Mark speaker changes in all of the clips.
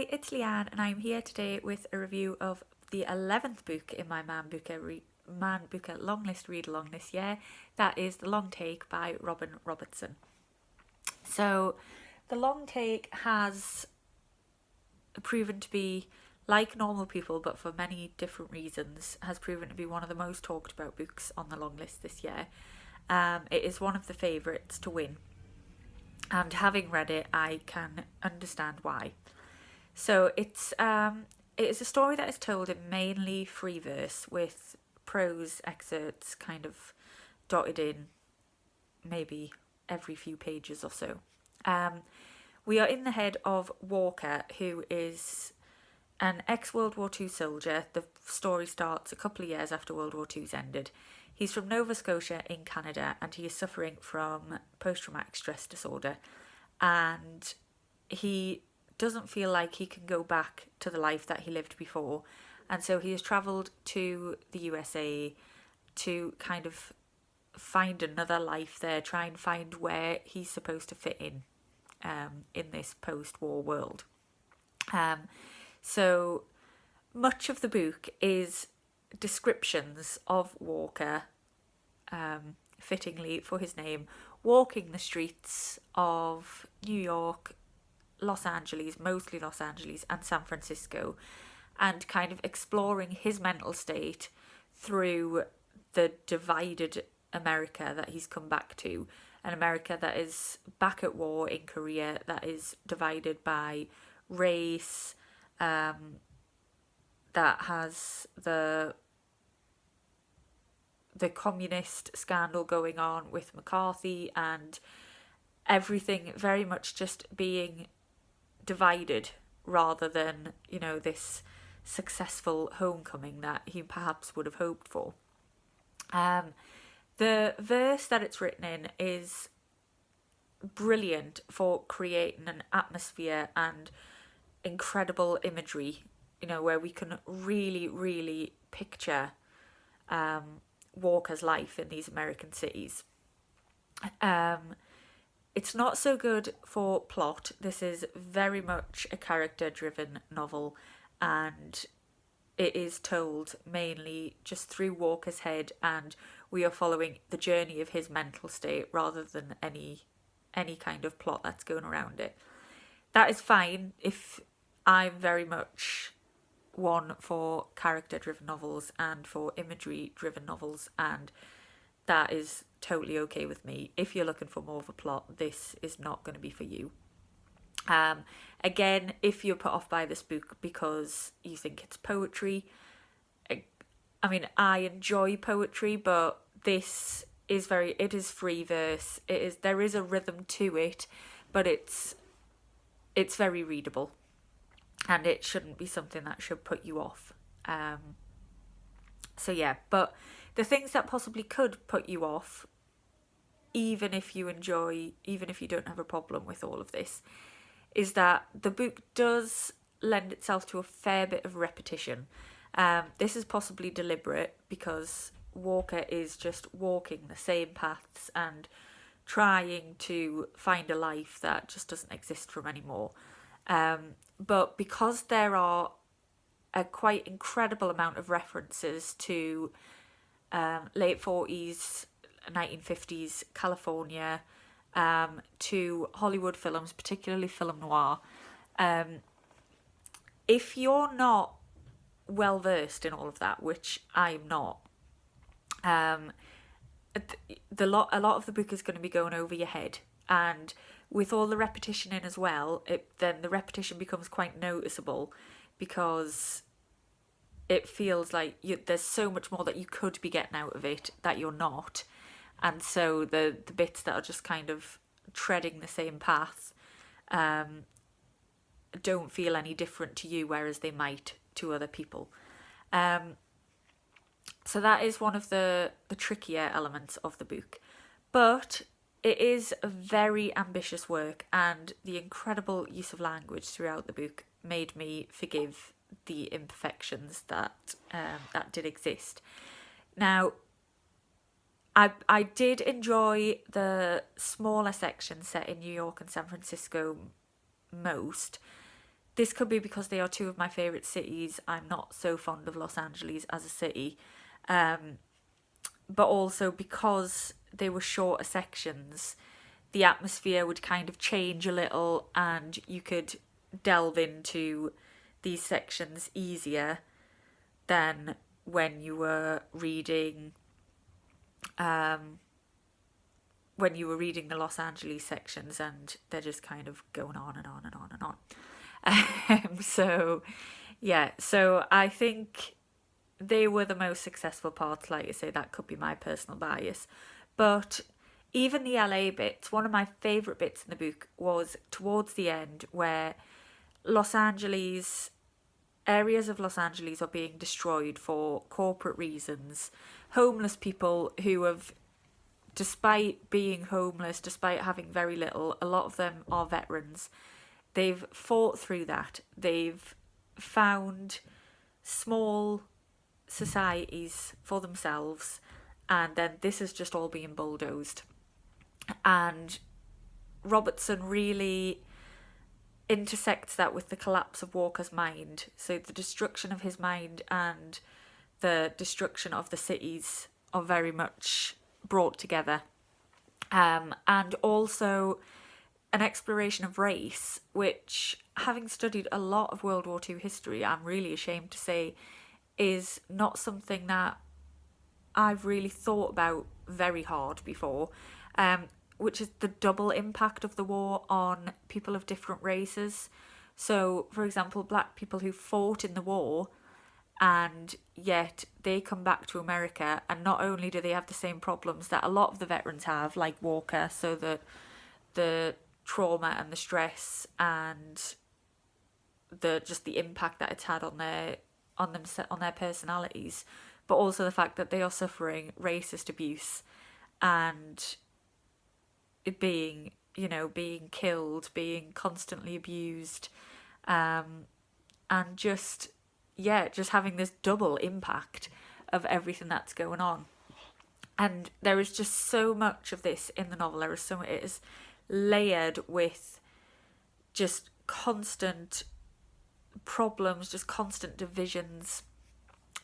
Speaker 1: Hi, it's Leanne, and I'm here today with a review of the 11th book in my Man Booker Longlist read along this year. That is The Long Take by Robertson. So, The Long Take has proven to be, like Normal People, but for many different reasons, has proven to be one of the most talked about books on the long list this year. It is one of the favourites to win, and having read it, I can understand why. So it is a story that is told in mainly free verse with prose excerpts kind of dotted in maybe every few pages or so. We are in the head of Walker, who is an ex-World War II soldier. The story starts a couple of years after World War II's ended. He's from Nova Scotia in Canada, and he is suffering from post-traumatic stress disorder. And he doesn't feel like he can go back to the life that he lived before. And so he has travelled to the USA to kind of find another life there, try and find where he's supposed to fit in this post-war world. So much of the book is descriptions of Walker, fittingly for his name, walking the streets of New York, Los Angeles, mostly Los Angeles, and San Francisco, and kind of exploring his mental state through the divided America that he's come back to, an America that is back at war in Korea, that is divided by race, that has the communist scandal going on with McCarthy, and everything very much just being divided rather than, this successful homecoming that he perhaps would have hoped for. The verse that it's written in is brilliant for creating an atmosphere and incredible imagery, where we can really, really picture Walker's life in these American cities. It's not so good for plot. This is very much a character-driven novel, and it is told mainly just through Walker's head, and we are following the journey of his mental state rather than any kind of plot that's going around it. That is fine if I'm very much one for character-driven novels and for imagery-driven novels, and that is totally okay with me. If you're looking for more of a plot, this is not going to be for you. Again, if you're put off by this book because you think it's poetry, I mean, I enjoy poetry, but this is it is free verse. There is a rhythm to it, but it's very readable, and it shouldn't be something that should put you off. So yeah, but the things that possibly could put you off, even if you don't have a problem with all of this, is that the book does lend itself to a fair bit of repetition. This is possibly deliberate because Walker is just walking the same paths and trying to find a life that just doesn't exist for him anymore. But because there are a quite incredible amount of references to late 40s, 1950s California, to Hollywood films, particularly film noir. If you're not well versed in all of that, which I'm not, a lot of the book is going to be going over your head, and with all the repetition in as well, then the repetition becomes quite noticeable because it feels like there's so much more that you could be getting out of it that you're not. And so the bits that are just kind of treading the same path don't feel any different to you, whereas they might to other people. So that is one of the trickier elements of the book. But it is a very ambitious work, and the incredible use of language throughout the book made me forgive the imperfections that did exist. Now, I did enjoy the smaller sections set in New York and San Francisco most. this could be because they are two of my favourite cities. I'm not so fond of Los Angeles as a city, but also because they were shorter sections, the atmosphere would kind of change a little and you could delve into these sections easier than when you were reading the Los Angeles sections, and they're just kind of going on and on and on and on. So I think they were the most successful parts. Like I say, that could be my personal bias, but even the LA bits, one of my favourite bits in the book was towards the end, where areas of Los Angeles are being destroyed for corporate reasons. Homeless people who have, despite being homeless, despite having very little, a lot of them are veterans. They've fought through that. They've found small societies for themselves, and then this has just all been bulldozed. And Robertson really intersects that with the collapse of Walker's mind. So the destruction of his mind and the destruction of the cities are very much brought together. And also an exploration of race, which, having studied a lot of World War II history, I'm really ashamed to say is not something that I've really thought about very hard before, which is the double impact of the war on people of different races. So, for example, black people who fought in the war, and yet they come back to America, and not only do they have the same problems that a lot of the veterans have, like Walker, so the trauma and the stress and the impact that it's had on their personalities, but also the fact that they are suffering racist abuse and being killed, being constantly abused, and just having this double impact of everything that's going on. And there is just so much of this in the novel. It is layered with just constant problems, just constant divisions,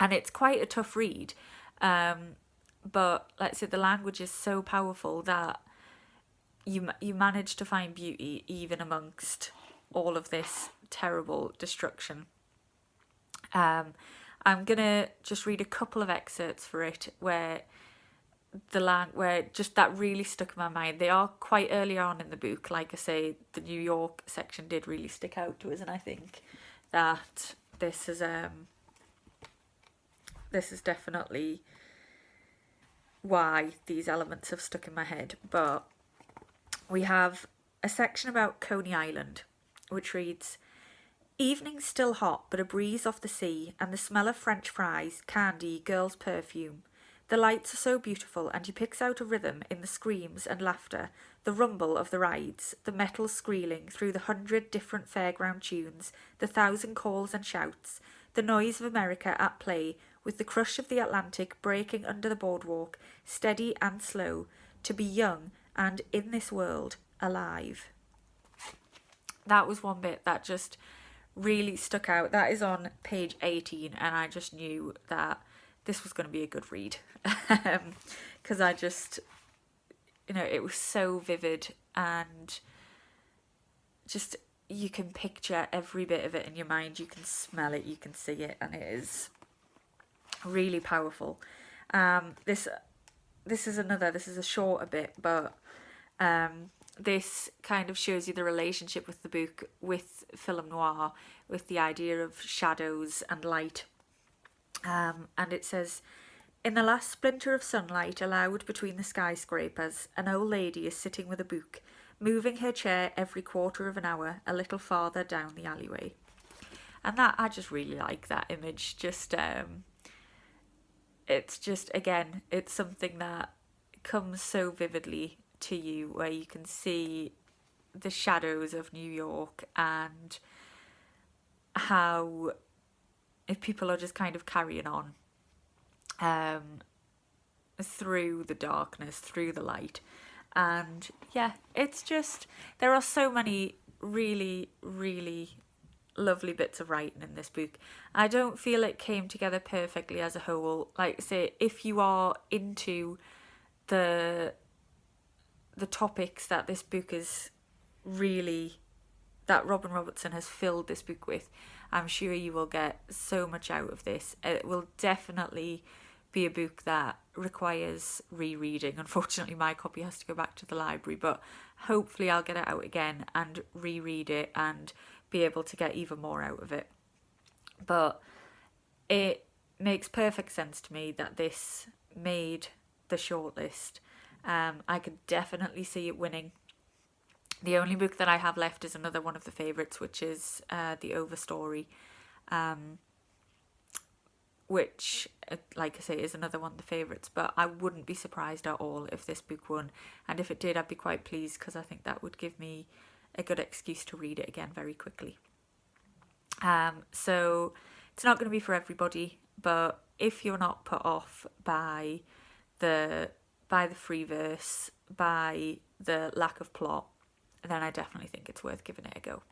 Speaker 1: and it's quite a tough read. But let's say the language is so powerful that you manage to find beauty even amongst all of this terrible destruction. I'm gonna just read a couple of excerpts for it where just that really stuck in my mind. They are quite early on in the book. Like I say, the New York section did really stick out to us, and I think that this is definitely why these elements have stuck in my head. But we have a section about Coney Island, which reads, "Evenings still hot, but a breeze off the sea, and the smell of French fries, candy, girls' perfume. The lights are so beautiful, and he picks out a rhythm in the screams and laughter, the rumble of the rides, the metal squealing through the 100 different fairground tunes, the 1,000 calls and shouts, the noise of America at play, with the crush of the Atlantic breaking under the boardwalk, steady and slow, to be young and in this world, alive." That was one bit that just really stuck out. That is on page 18, and I just knew that this was going to be a good read, because I just, it was so vivid, and just you can picture every bit of it in your mind, you can smell it, you can see it, and it is really powerful. This is a shorter bit, but this kind of shows you the relationship with the book with film noir, with the idea of shadows and light. And it says, "In the last splinter of sunlight allowed between the skyscrapers, an old lady is sitting with a book, moving her chair every quarter of an hour a little farther down the alleyway." And that, I just really like that image. Just it's just, again, it's something that comes so vividly to you, where you can see the shadows of New York and how if people are just kind of carrying on through the darkness, through the light. And yeah, it's just, there are so many really, really lovely bits of writing in this book. I don't feel it came together perfectly as a whole. Like, say, if you are into the topics that this book is really, that Robin Robertson has filled this book with, I'm sure you will get so much out of this. It will definitely be a book that requires rereading. Unfortunately, my copy has to go back to the library, but hopefully I'll get it out again and reread it and be able to get even more out of it. But it makes perfect sense to me that this made the shortlist. I could definitely see it winning. The only book that I have left is another one of the favourites, which is The Overstory, which, like I say, is another one of the favourites. But I wouldn't be surprised at all if this book won. And if it did, I'd be quite pleased, because I think that would give me a good excuse to read it again very quickly. So it's not going to be for everybody, but if you're not put off by the free verse, by the lack of plot, then I definitely think it's worth giving it a go.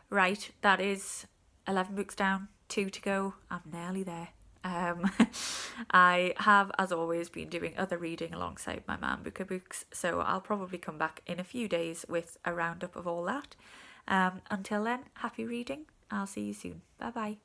Speaker 1: Right, that is 11 books down, 2 to go. I'm nearly there. I have, as always, been doing other reading alongside my Man Booker books, so I'll probably come back in a few days with a roundup of all that. Until then, happy reading. I'll see you soon. Bye bye.